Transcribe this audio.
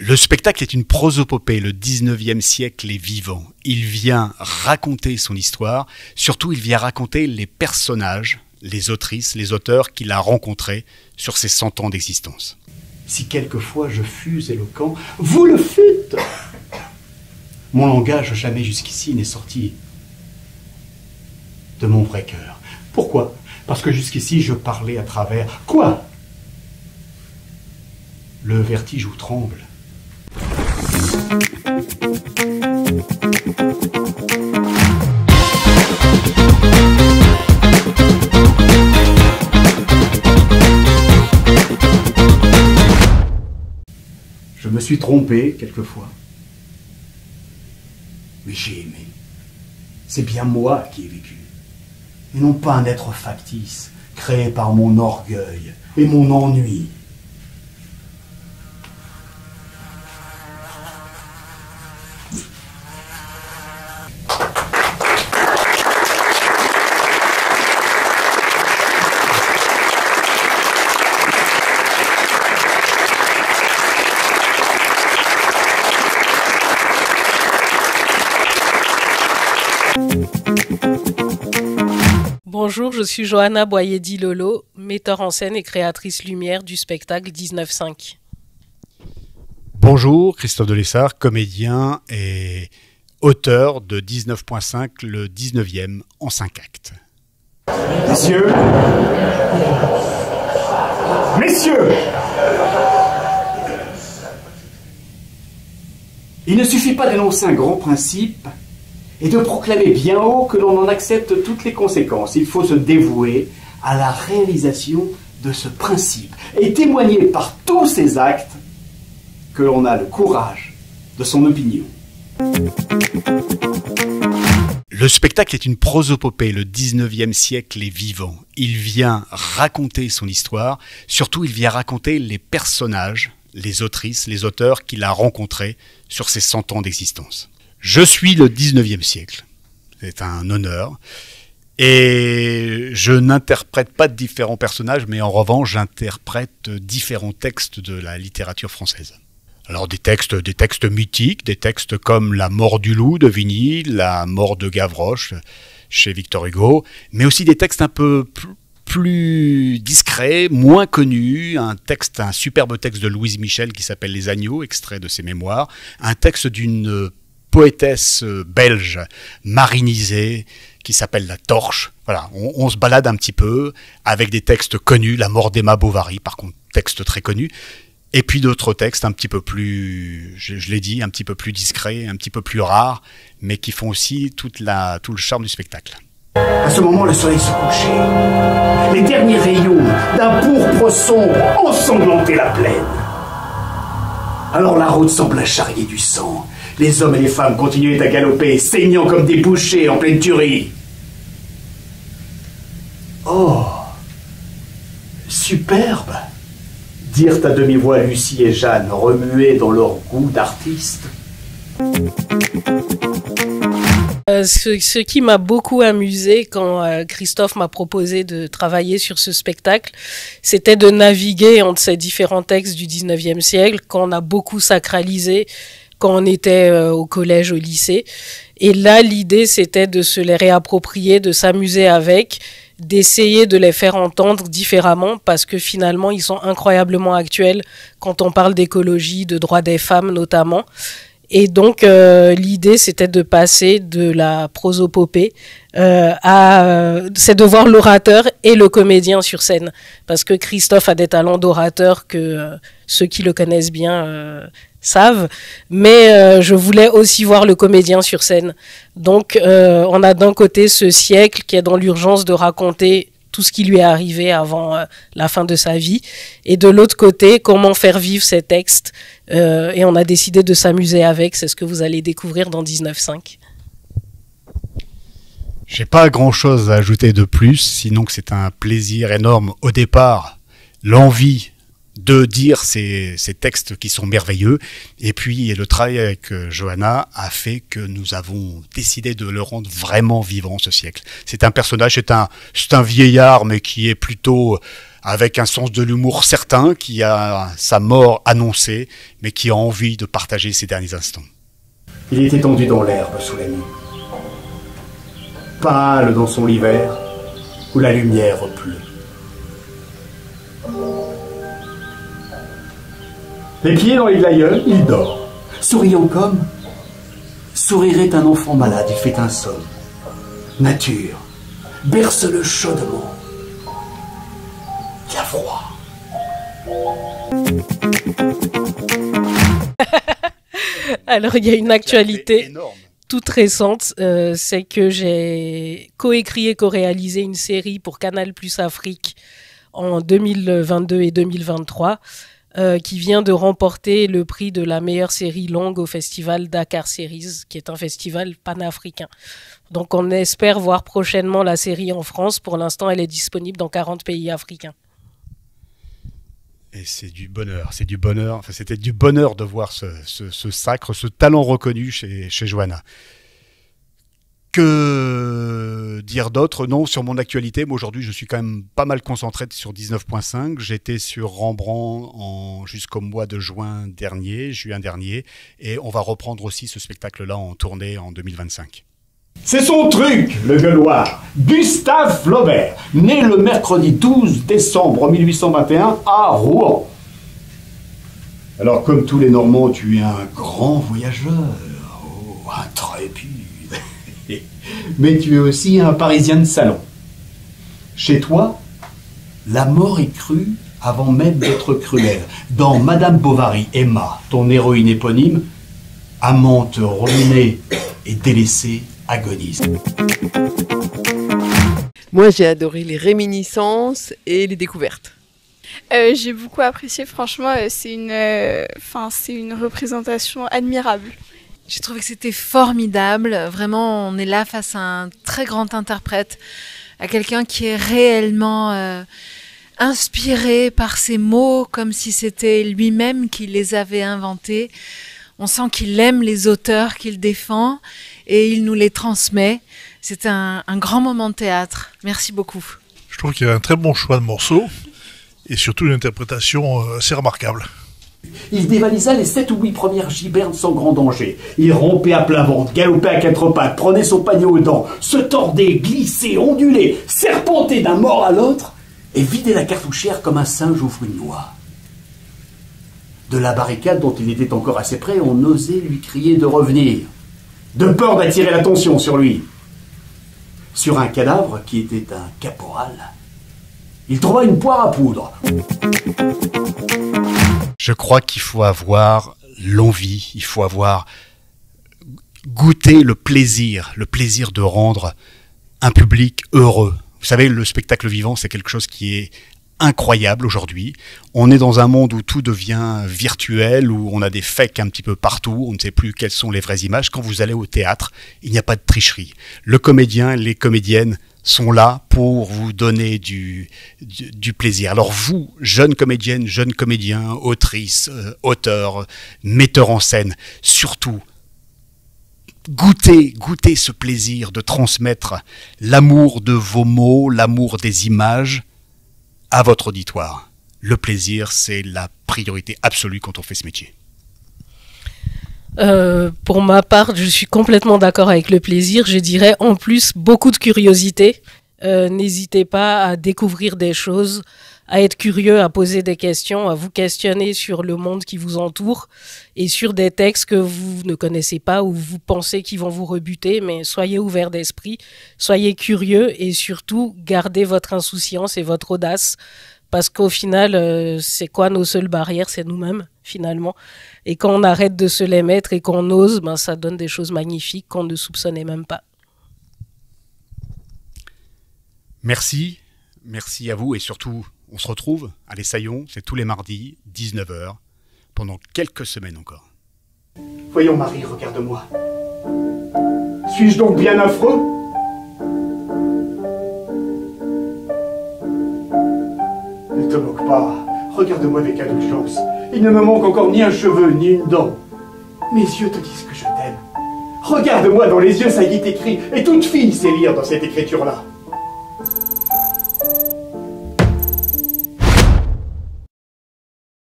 Le spectacle est une prosopopée, le 19e siècle est vivant. Il vient raconter son histoire, surtout il vient raconter les personnages, les autrices, les auteurs qu'il a rencontrés sur ses 100 ans d'existence. Si quelquefois je fus éloquent, vous le fûtes. Mon langage jamais jusqu'ici n'est sorti de mon vrai cœur. Pourquoi? Parce que jusqu'ici je parlais à travers... Quoi? Le vertige où tremble. Je me suis trompé quelquefois. Mais j'ai aimé. C'est bien moi qui ai vécu. Et non pas un être factice, créé par mon orgueil et mon ennui. Bonjour, je suis Johanna Boyedi-Lolo, metteur en scène et créatrice lumière du spectacle 19-5. Bonjour, Christophe Delessart, comédien et auteur de 19.5, le 19e en 5 actes. Messieurs, messieurs, il ne suffit pas d'énoncer un grand principe et de proclamer bien haut que l'on en accepte toutes les conséquences. Il faut se dévouer à la réalisation de ce principe et témoigner par tous ses actes que l'on a le courage de son opinion. Le spectacle est une prosopopée, le 19e siècle est vivant. Il vient raconter son histoire, surtout il vient raconter les personnages, les autrices, les auteurs qu'il a rencontrés sur ses 100 ans d'existence. Je suis le 19e siècle, c'est un honneur, et je n'interprète pas de différents personnages, mais en revanche j'interprète différents textes de la littérature française. Alors des textes mythiques, des textes comme La mort du loup de Vigny, La mort de Gavroche chez Victor Hugo, mais aussi des textes un peu plus discrets, moins connus, un superbe texte de Louise Michel qui s'appelle Les Agneaux, extrait de ses mémoires, un texte d'une poétesse belge marinisée qui s'appelle La Torche. Voilà, on se balade un petit peu avec des textes connus, La mort d'Emma Bovary, par contre, texte très connu, et puis d'autres textes un petit peu plus, je l'ai dit, un petit peu plus discrets, un petit peu plus rares, mais qui font aussi tout le charme du spectacle. À ce moment, le soleil se couchait. Les derniers rayons d'un pourpre sombre ensanglantaient la plaine. Alors la route sembla charrier du sang. Les hommes et les femmes continuaient à galoper, saignant comme des bouchers en pleine tuerie. Oh, superbe, dirent à demi-voix Lucie et Jeanne, remuées dans leur goût d'artiste. Ce qui m'a beaucoup amusé quand Christophe m'a proposé de travailler sur ce spectacle, c'était de naviguer entre ces différents textes du 19e siècle qu'on a beaucoup sacralisé quand on était au collège, au lycée. Et là, l'idée, c'était de se les réapproprier, de s'amuser avec, d'essayer de les faire entendre différemment, parce que finalement, ils sont incroyablement actuels quand on parle d'écologie, de droits des femmes notamment. Et donc, l'idée, c'était de passer de la prosopopée c'est de voir l'orateur et le comédien sur scène. Parce que Christophe a des talents d'orateur que ceux qui le connaissent bien savent. Mais je voulais aussi voir le comédien sur scène. Donc, on a d'un côté ce siècle qui est dans l'urgence de raconter tout ce qui lui est arrivé avant la fin de sa vie. Et de l'autre côté, comment faire vivre ces textes. Et on a décidé de s'amuser avec. C'est ce que vous allez découvrir dans 19.5. J'ai pas grand-chose à ajouter de plus, sinon que c'est un plaisir énorme au départ, l'envie de dire ces textes qui sont merveilleux. Et puis le travail avec Johanna a fait que nous avons décidé de le rendre vraiment vivant, ce siècle. C'est un personnage, c'est un vieillard, mais qui est plutôt avec un sens de l'humour certain, qui a sa mort annoncée, mais qui a envie de partager ses derniers instants. Il est étendu dans l'herbe sous la nuit, pâle dans son lit vert, où la lumière pleut. Les pieds dans les glaïeuls, il dort, souriant comme sourirait un enfant malade. Il fait un somme. Nature, berce-le chaudement. Il y a froid. Alors, il y a une actualité toute récente, c'est que j'ai coécrit et co-réalisé une série pour Canal+ Afrique en 2022 et 2023, qui vient de remporter le prix de la meilleure série longue au festival Dakar Series, qui est un festival panafricain. Donc on espère voir prochainement la série en France. Pour l'instant, elle est disponible dans 40 pays africains. Et c'est du bonheur, c'est du bonheur. Enfin, c'était du bonheur de voir ce sacre, ce talent reconnu chez Johanna. Que dire d'autre? Non, sur mon actualité, moi aujourd'hui je suis quand même pas mal concentré sur 19.5. J'étais sur Rembrandt jusqu'au mois de juin dernier, et on va reprendre aussi ce spectacle-là en tournée en 2025. C'est son truc, le gueuloir. Gustave Flaubert, né le mercredi 12 décembre 1821 à Rouen. Alors, comme tous les Normands, tu es un grand voyageur, intrépide. Mais tu es aussi un Parisien de salon. Chez toi, la mort est crue avant même d'être cruelle. Dans Madame Bovary, Emma, ton héroïne éponyme, amante ruinée et délaissée, agonise. Moi, j'ai adoré les réminiscences et les découvertes. J'ai beaucoup apprécié, franchement, c'est une représentation admirable. J'ai trouvé que c'était formidable. Vraiment, on est là face à un très grand interprète, à quelqu'un qui est réellement inspiré par ses mots, comme si c'était lui-même qui les avait inventés. On sent qu'il aime les auteurs qu'il défend et il nous les transmet. C'était un grand moment de théâtre. Merci beaucoup. Je trouve qu'il y a un très bon choix de morceaux et surtout une interprétation assez remarquable. Il dévalisa les 7 ou 8 premières gibernes sans grand danger. Il rompait à plein ventre, galopait à 4 pattes, prenait son panier aux dents, se tordait, glissait, ondulait, serpentait d'un mort à l'autre et vidait la cartouchière comme un singe ouvre une noix. De la barricade dont il était encore assez près, on osait lui crier de revenir, de peur d'attirer l'attention sur lui. Sur un cadavre qui était un caporal, il trouva une poire à poudre. Je crois qu'il faut avoir l'envie, il faut avoir goûté le plaisir de rendre un public heureux. Vous savez, le spectacle vivant, c'est quelque chose qui est incroyable aujourd'hui. On est dans un monde où tout devient virtuel, où on a des fakes un petit peu partout, on ne sait plus quelles sont les vraies images. Quand vous allez au théâtre, il n'y a pas de tricherie. Le comédien, les comédiennes sont là pour vous donner du plaisir. Alors vous, jeunes comédiennes, jeunes comédiens, autrices, auteurs, metteurs en scène, surtout, goûtez ce plaisir de transmettre l'amour de vos mots, l'amour des images à votre auditoire. Le plaisir, c'est la priorité absolue quand on fait ce métier. Pour ma part, je suis complètement d'accord avec le plaisir. Je dirais en plus beaucoup de curiosité. N'hésitez pas à découvrir des choses, à être curieux, à poser des questions, à vous questionner sur le monde qui vous entoure et sur des textes que vous ne connaissez pas ou vous pensez qu'ils vont vous rebuter. Mais soyez ouverts d'esprit, soyez curieux et surtout gardez votre insouciance et votre audace. Parce qu'au final, c'est quoi nos seules barrières? C'est nous-mêmes, finalement. Et quand on arrête de se les mettre et qu'on ose, ben, ça donne des choses magnifiques qu'on ne soupçonnait même pas. Merci à vous et surtout, on se retrouve à l'Essaillon, c'est tous les mardis, 19h, pendant quelques semaines encore. Voyons Marie, regarde-moi. Suis-je donc bien affreux? Ne te moque pas, regarde-moi avec indulgence. Il ne me manque encore ni un cheveu, ni une dent. Mes yeux te disent que je t'aime. Regarde-moi dans les yeux, ça y est écrit, et toute fille sait lire dans cette écriture-là.